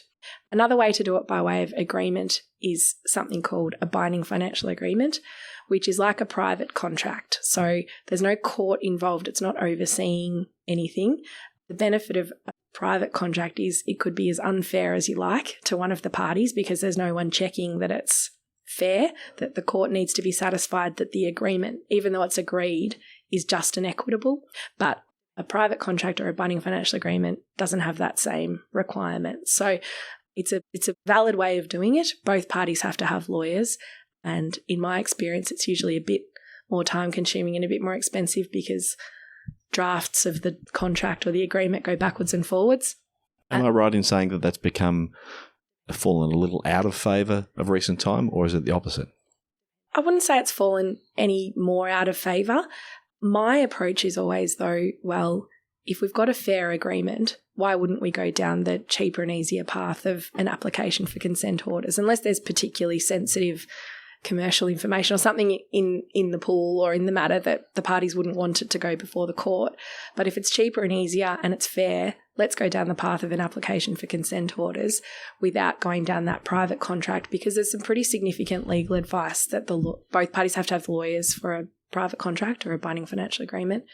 Another way to do it by way of agreement is something called a binding financial agreement, which is like a private contract. So there's no court involved. It's not overseeing anything. The benefit of a private contract is it could be as unfair as you like to one of the parties, because there's no one checking that it's fair, that the court needs to be satisfied that the agreement, even though it's agreed, is just and equitable. But a private contract or a binding financial agreement doesn't have that same requirement. So it's a valid way of doing it. Both parties have to have lawyers, and in my experience, it's usually a bit more time consuming and a bit more expensive because drafts of the contract or the agreement go backwards and forwards. Am I right in saying that that's fallen a little out of favour of recent time, or is it the opposite? I wouldn't say it's fallen any more out of favour. My approach is always, though, well, if we've got a fair agreement, why wouldn't we go down the cheaper and easier path of an application for consent orders, unless there's particularly sensitive commercial information or something in the pool or in the matter that the parties wouldn't want it to go before the court. But if it's cheaper and easier and it's fair, let's go down the path of an application for consent orders without going down that private contract, because there's some pretty significant legal advice that both parties have to have lawyers for a private contract or a binding financial agreement,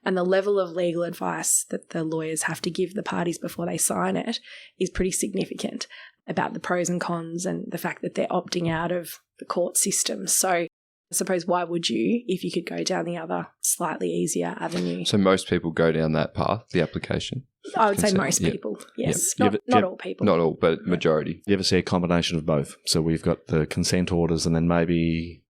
and the level of legal advice that the lawyers have to give the parties before they sign it is pretty significant about the pros and cons and the fact that they're opting out of the court system. So I suppose why would you if you could go down the other slightly easier avenue? So most people go down that path, the application? I would say most people, yes. Not all people. Not all, but majority. You ever see a combination of both? So we've got the consent orders and then maybe,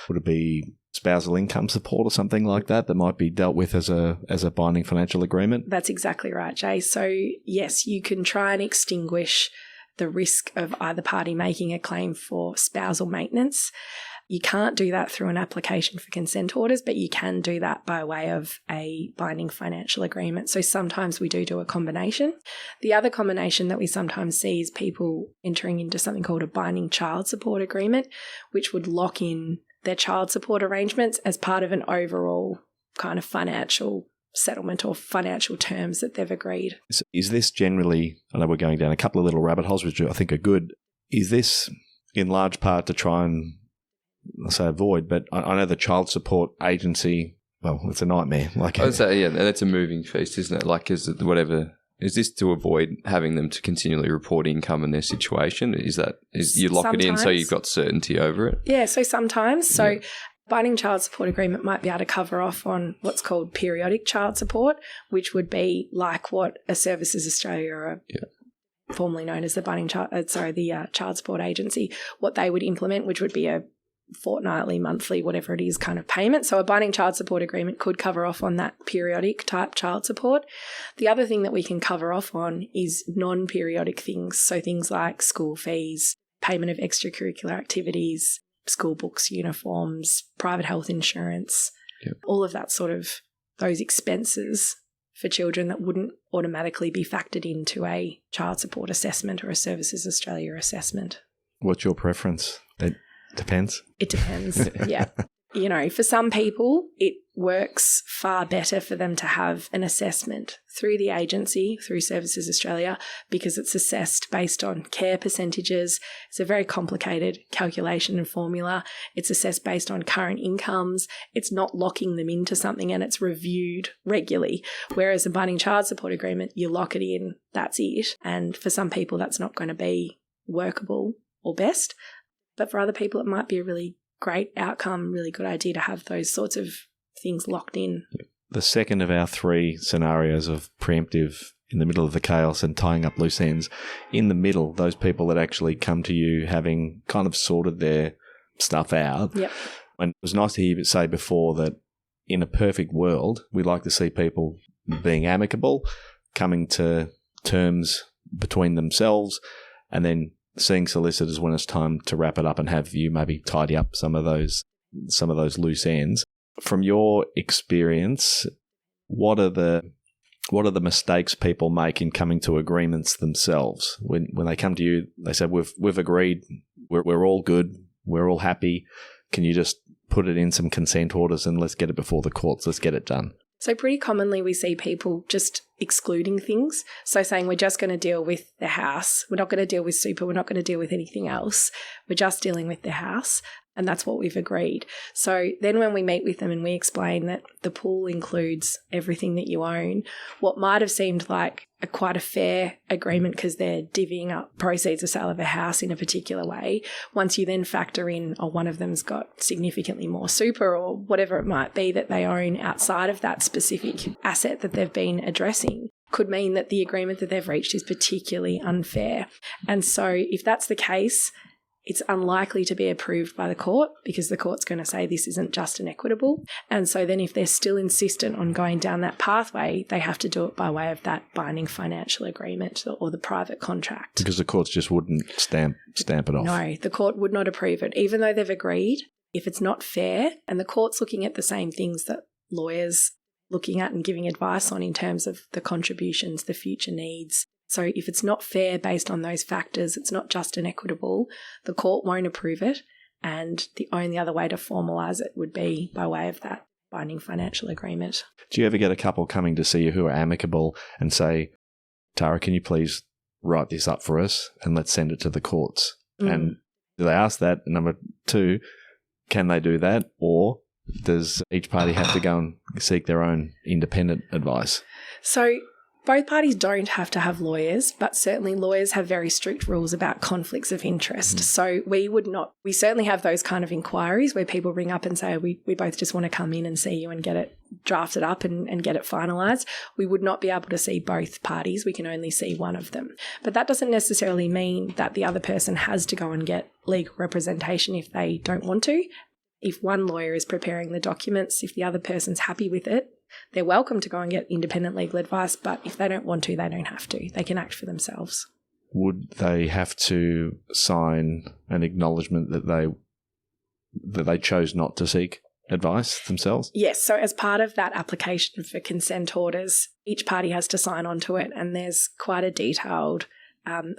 would it be spousal income support or something like that might be dealt with as a binding financial agreement? That's exactly right, Jay. So yes, you can try and extinguish the risk of either party making a claim for spousal maintenance. You can't do that through an application for consent orders, but you can do that by way of a binding financial agreement. So sometimes we do a combination. The other combination that we sometimes see is people entering into something called a binding child support agreement, which would lock in their child support arrangements as part of an overall kind of financial settlement or financial terms that they've agreed. Is this generally, I know we're going down a couple of little rabbit holes, which I think are good, is this in large part to try and, I'll say avoid, but I know the child support agency, well, it's a nightmare. That's a moving feast, isn't it? Like, is this to avoid having them to continually report income in their situation? You lock it in so you've got certainty over it? Yeah, so sometimes. Binding child support agreement might be able to cover off on what's called periodic child support, which would be like what a Services Australia or formerly known as the Child Support Agency, what they would implement, which would be a fortnightly, monthly, whatever it is kind of payment. So a binding child support agreement could cover off on that periodic type child support. The other thing that we can cover off on is non-periodic things. So things like school fees, payment of extracurricular activities, school books, uniforms, private health insurance, all of that sort of those expenses for children that wouldn't automatically be factored into a child support assessment or a Services Australia assessment. What's your preference? It depends. It depends, yeah. you know, for some people, it works far better for them to have an assessment through the agency, through Services Australia, because it's assessed based on care percentages. It's a very complicated calculation and formula. It's assessed based on current incomes. It's not locking them into something, and it's reviewed regularly. Whereas a binding child support agreement, you lock it in, that's it. And for some people, that's not going to be workable or best. But for other people, it might be a really great outcome, really good idea to have those sorts of things locked in. The second of our three scenarios of preemptive in the middle of the chaos and tying up loose ends, in the middle, those people that actually come to you having kind of sorted their stuff out. Yep. And it was nice to hear you say before that in a perfect world, we like to see people being amicable, coming to terms between themselves, and then seeing solicitors when it's time to wrap it up and have you maybe tidy up some of those loose ends. From your experience, what are the mistakes people make in coming to agreements themselves? When they come to you, they say, we've agreed, we're all good, we're all happy. Can you just put it in some consent orders and let's get it before the courts, let's get it done? So pretty commonly we see people just excluding things. So saying we're just going to deal with the house. We're not going to deal with super. We're not going to deal with anything else. We're just dealing with the house. And that's what we've agreed. So then when we meet with them and we explain that the pool includes everything that you own, what might have seemed like quite a fair agreement because they're divvying up proceeds of sale of a house in a particular way, once you then factor in, one of them's got significantly more super or whatever it might be that they own outside of that specific asset that they've been addressing, could mean that the agreement that they've reached is particularly unfair. And so if that's the case, it's unlikely to be approved by the court because the court's going to say this isn't just and equitable. And so then if they're still insistent on going down that pathway, they have to do it by way of that binding financial agreement or the private contract. Because the courts just wouldn't stamp it off. No, the court would not approve it, even though they've agreed. If it's not fair, and the court's looking at the same things that lawyers looking at and giving advice on in terms of the contributions, the future needs. So if it's not fair based on those factors, it's not just and equitable, the court won't approve it, and the only other way to formalise it would be by way of that binding financial agreement. Do you ever get a couple coming to see you who are amicable and say, Tara, can you please write this up for us and let's send it to the courts? And do they ask that? And number two, can they do that? Or does each party have to go and seek their own independent advice? So both parties don't have to have lawyers, but certainly lawyers have very strict rules about conflicts of interest. So we certainly have those kind of inquiries where people ring up and say, we both just want to come in and see you and get it drafted up and get it finalised. We would not be able to see both parties. We can only see one of them. But that doesn't necessarily mean that the other person has to go and get legal representation if they don't want to. If one lawyer is preparing the documents, if the other person's happy with it, they're welcome to go and get independent legal advice, but if they don't want to, they don't have to. They can act for themselves. Would they have to sign an acknowledgement that they chose not to seek advice themselves? Yes. So as part of that application for consent orders, each party has to sign onto it, and there's quite a detailed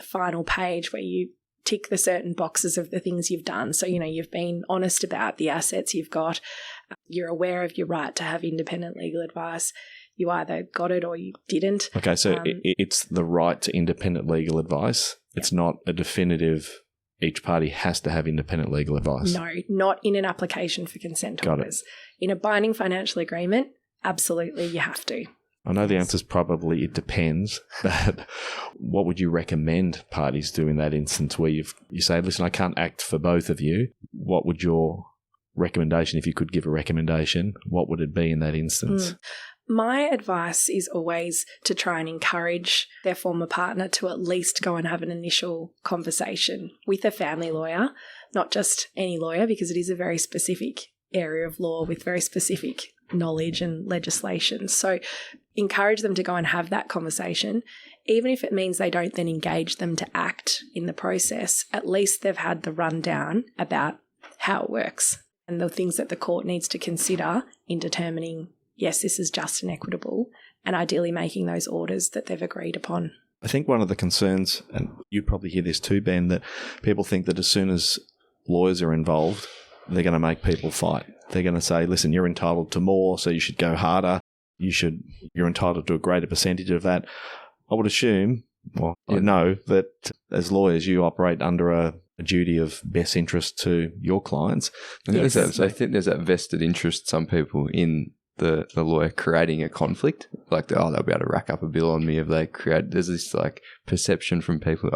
final page where you tick the certain boxes of the things you've done. So, you've been honest about the assets you've got. You're aware of your right to have independent legal advice. You either got it or you didn't. Okay, so it's the right to independent legal advice. Yep. It's not a definitive, each party has to have independent legal advice. No, not in an application for consent orders. In a binding financial agreement, absolutely you have to. I know the answer is probably it depends, but what would you recommend parties do in that instance where you say, listen, I can't act for both of you? What would your recommendation, if you could give a recommendation, what would it be in that instance? My advice is always to try and encourage their former partner to at least go and have an initial conversation with a family lawyer, not just any lawyer, because it is a very specific area of law with very specific knowledge and legislation. So encourage them to go and have that conversation. Even if it means they don't then engage them to act in the process, at least they've had the rundown about how it works and the things that the court needs to consider in determining, yes, this is just and equitable, and ideally making those orders that they've agreed upon. I think one of the concerns, and you probably hear this too, Ben, that people think that as soon as lawyers are involved, they're going to make people fight. they're going to say, listen, you're entitled to more, so you should go harder. You're entitled to a greater percentage of that. I would assume, know that as lawyers, you operate under a duty of best interest to your clients. Yes. I think there's that vested interest, some people, in the lawyer creating a conflict. Like, they'll be able to rack up a bill on me if they create. There's this like perception from people,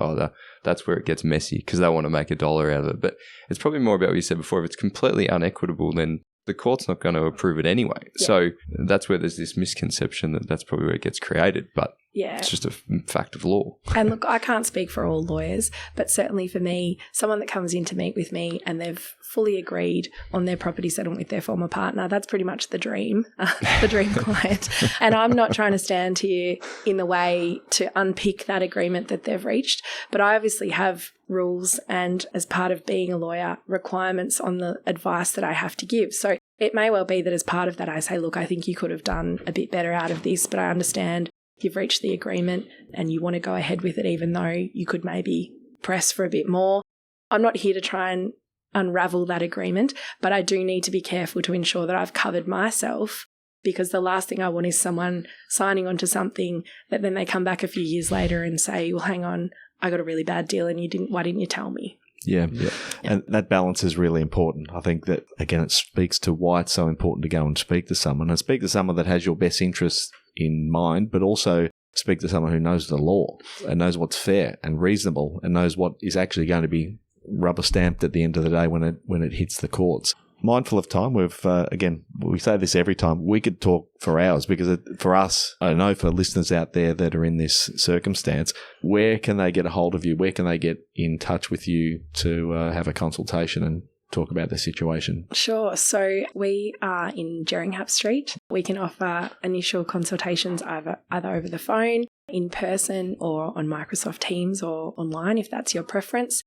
that's where it gets messy because they want to make $1 out of it. But it's probably more about what you said before. If it's completely unequitable, then the court's not going to approve it anyway. Yeah. So that's where there's this misconception that that's probably where it gets created. But it's just a fact of law. And look, I can't speak for all lawyers, but certainly for me, someone that comes in to meet with me and they've fully agreed on their property settlement with their former partner, that's pretty much the dream client. And I'm not trying to stand here in the way to unpick that agreement that they've reached, but I obviously have rules and, as part of being a lawyer, requirements on the advice that I have to give. So it may well be that as part of that I say, look, I think you could have done a bit better out of this, but I understand you've reached the agreement and you want to go ahead with it even though you could maybe press for a bit more. I'm not here to try and unravel that agreement, but I do need to be careful to ensure that I've covered myself, because the last thing I want is someone signing on to something that then they come back a few years later and say, well, hang on, I got a really bad deal and why didn't you tell me? Yeah. And that balance is really important. I think that, again, it speaks to why it's so important to go and speak to someone that has your best interests in mind, but also speak to someone who knows the law and knows what's fair and reasonable and knows what is actually going to be rubber stamped at the end of the day when it hits the courts. Mindful of time, we say this every time, we could talk for hours because for us, I know for listeners out there that are in this circumstance, where can they get a hold of you? Where can they get in touch with you to have a consultation and talk about the situation? Sure. So we are in Jerringhap Street. We can offer initial consultations either over the phone, in person, or on Microsoft Teams or online if that's your preference.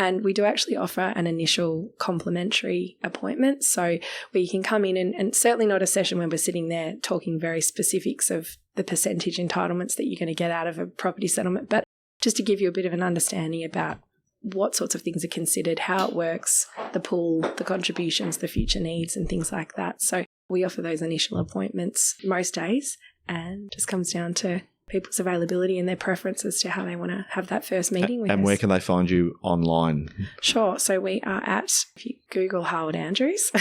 And we do actually offer an initial complimentary appointment. So where you can come in and certainly not a session where we're sitting there talking very specifics of the percentage entitlements that you're going to get out of a property settlement, but just to give you a bit of an understanding about what sorts of things are considered, how it works, the pool, the contributions, the future needs and things like that. So we offer those initial appointments most days, and just comes down to people's availability and their preferences to how they want to have that first meeting with us. And where can they find you online? Sure. So we are if you Google Harwood Andrews,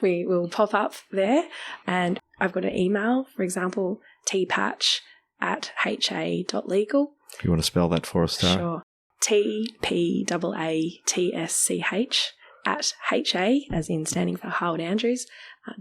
we will pop up there. And I've got an email, for example, tpaatsch@ha.legal. If you want to spell that for us, Tara? Sure. TPAATSCH @HA, as in standing for Harwood Andrews,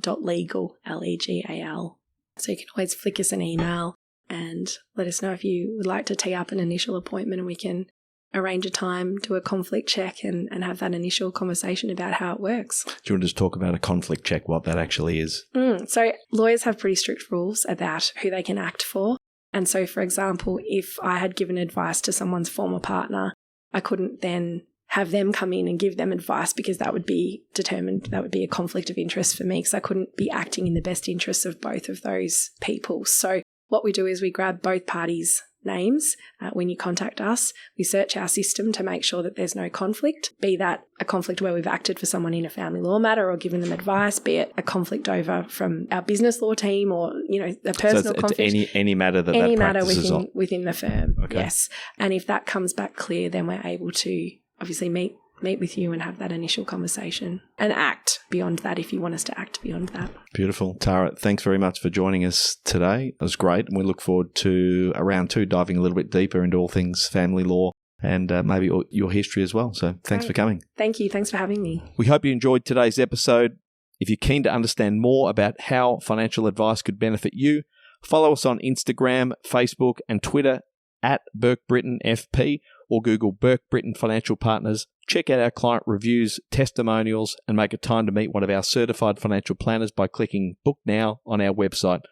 .legal, LEGAL. So you can always flick us an email and let us know if you would like to tee up an initial appointment, and we can arrange a time, do a conflict check and have that initial conversation about how it works. Do you want to just talk about a conflict check, what that actually is? So lawyers have pretty strict rules about who they can act for. And so, for example, if I had given advice to someone's former partner, I couldn't then have them come in and give them advice because that would be a conflict of interest for me, because I couldn't be acting in the best interests of both of those people. So what we do is we grab both parties' names when you contact us. We search our system to make sure that there's no conflict, be that a conflict where we've acted for someone in a family law matter or given them advice, be it a conflict over from our business law team or, a personal conflict. It's any matter that practice is on. Within the firm, okay. Yes. And if that comes back clear, then we're able to obviously meet with you and have that initial conversation and act beyond that if you want us to act beyond that. Beautiful. Tara, thanks very much for joining us today. It was great, and we look forward to round 2, diving a little bit deeper into all things family law and maybe your history as well. So thanks for coming. Thank you. Thanks for having me. We hope you enjoyed today's episode. If you're keen to understand more about how financial advice could benefit you, follow us on Instagram, Facebook and Twitter @BurkeBrittonFP, or Google Burke Britton Financial Partners. Check out our client reviews, testimonials, and make a time to meet one of our certified financial planners by clicking Book Now on our website.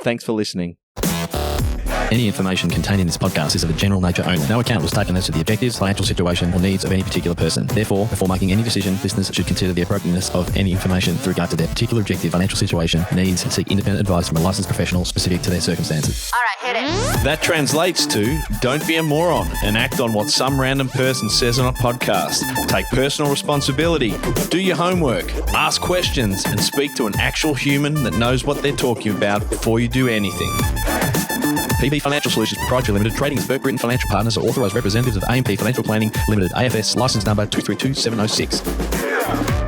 Thanks for listening. Any information contained in this podcast is of a general nature only. No account was taken as to the objectives, financial situation, or needs of any particular person. Therefore, before making any decision, listeners should consider the appropriateness of any information with regard to their particular objective, financial situation, needs, and seek independent advice from a licensed professional specific to their circumstances. All right, hit it. That translates to don't be a moron and act on what some random person says on a podcast. Take personal responsibility. Do your homework. Ask questions and speak to an actual human that knows what they're talking about before you do anything. PB Financial Solutions Proprietary Limited, trading as Burke, Britton Financial Partners, are authorised representatives of AMP Financial Planning Limited, AFS, licence number 232706.